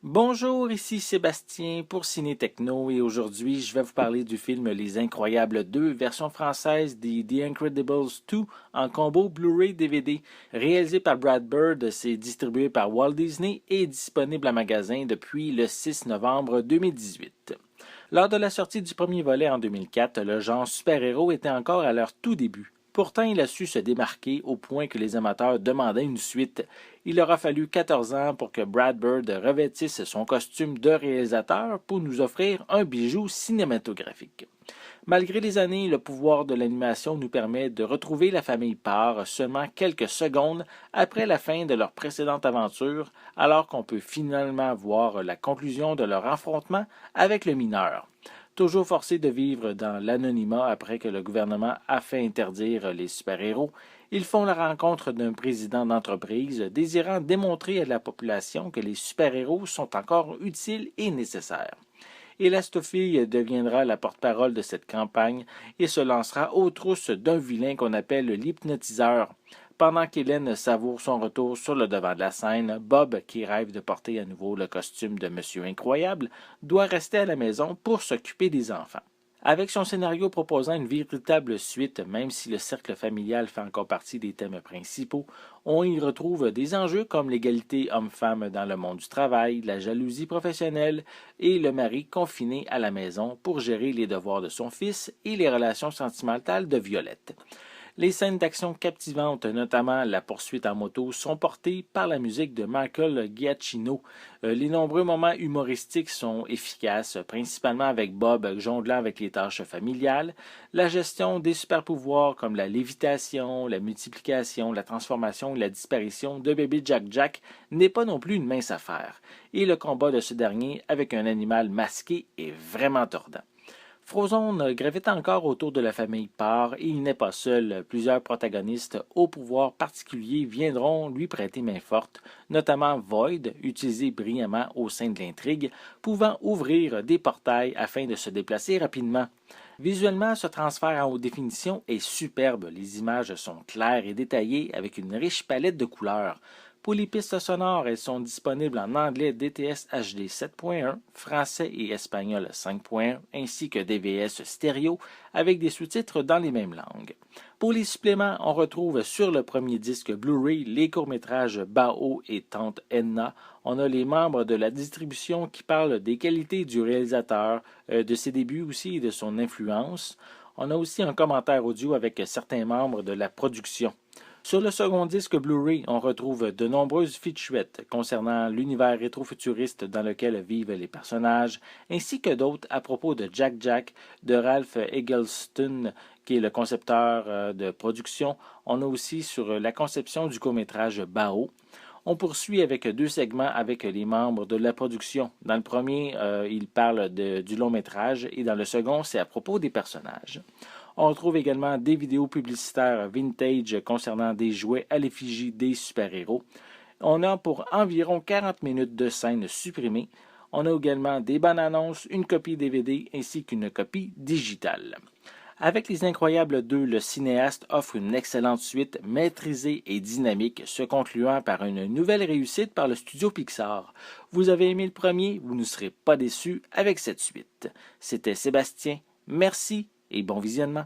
Bonjour, ici Sébastien pour Ciné Techno et aujourd'hui je vais vous parler du film Les Incroyables 2, version française de The Incredibles 2 en combo Blu-ray DVD. Réalisé par Brad Bird, c'est distribué par Walt Disney et disponible en magasin depuis le 6 novembre 2018. Lors de la sortie du premier volet en 2004, le genre super-héros était encore à leur tout début. Pourtant, il a su se démarquer au point que les amateurs demandaient une suite. Il aura fallu 14 ans pour que Brad Bird revêtisse son costume de réalisateur pour nous offrir un bijou cinématographique. Malgré les années, le pouvoir de l'animation nous permet de retrouver la famille Parr seulement quelques secondes après la fin de leur précédente aventure, alors qu'on peut finalement voir la conclusion de leur affrontement avec le mineur. Toujours forcés de vivre dans l'anonymat après que le gouvernement a fait interdire les super-héros, ils font la rencontre d'un président d'entreprise désirant démontrer à la population que les super-héros sont encore utiles et nécessaires. Elastofille deviendra la porte-parole de cette campagne et se lancera aux trousses d'un vilain qu'on appelle l'hypnotiseur. Pendant qu'Hélène savoure son retour sur le devant de la scène, Bob, qui rêve de porter à nouveau le costume de Monsieur Incroyable, doit rester à la maison pour s'occuper des enfants. Avec son scénario proposant une véritable suite, même si le cercle familial fait encore partie des thèmes principaux, on y retrouve des enjeux comme l'égalité homme-femme dans le monde du travail, la jalousie professionnelle et le mari confiné à la maison pour gérer les devoirs de son fils et les relations sentimentales de Violette. Les scènes d'action captivantes, notamment la poursuite en moto, sont portées par la musique de Michael Giacchino. Les nombreux moments humoristiques sont efficaces, principalement avec Bob jonglant avec les tâches familiales. La gestion des super-pouvoirs comme la lévitation, la multiplication, la transformation et la disparition de bébé Jack Jack n'est pas non plus une mince affaire. Et le combat de ce dernier avec un animal masqué est vraiment tordant. Frozone gravite encore autour de la famille Parr et il n'est pas seul. Plusieurs protagonistes au pouvoir particulier viendront lui prêter main forte, notamment Void, utilisé brillamment au sein de l'intrigue, pouvant ouvrir des portails afin de se déplacer rapidement. Visuellement, ce transfert en haute définition est superbe. Les images sont claires et détaillées avec une riche palette de couleurs. Pour les pistes sonores, elles sont disponibles en anglais DTS HD 7.1, français et espagnol 5.1, ainsi que DVS stéréo avec des sous-titres dans les mêmes langues. Pour les suppléments, on retrouve sur le premier disque Blu-ray les courts-métrages Bao et Tante Edna. On a les membres de la distribution qui parlent des qualités du réalisateur, de ses débuts aussi et de son influence. On a aussi un commentaire audio avec certains membres de la production. Sur le second disque Blu-ray, on retrouve de nombreuses featurettes concernant l'univers rétrofuturiste dans lequel vivent les personnages, ainsi que d'autres à propos de Jack Jack, de Ralph Eggleston, qui est le concepteur de production. On a aussi sur la conception du court-métrage Bao. On poursuit avec deux segments avec les membres de la production. Dans le premier, ils parlent du long métrage et dans le second, c'est à propos des personnages. On retrouve également des vidéos publicitaires vintage concernant des jouets à l'effigie des super-héros. On a pour environ 40 minutes de scènes supprimées. On a également des bandes annonces, une copie DVD ainsi qu'une copie digitale. Avec Les Incroyables 2, le cinéaste offre une excellente suite maîtrisée et dynamique, se concluant par une nouvelle réussite par le studio Pixar. Vous avez aimé le premier, vous ne serez pas déçus avec cette suite. C'était Sébastien, merci et bon visionnement.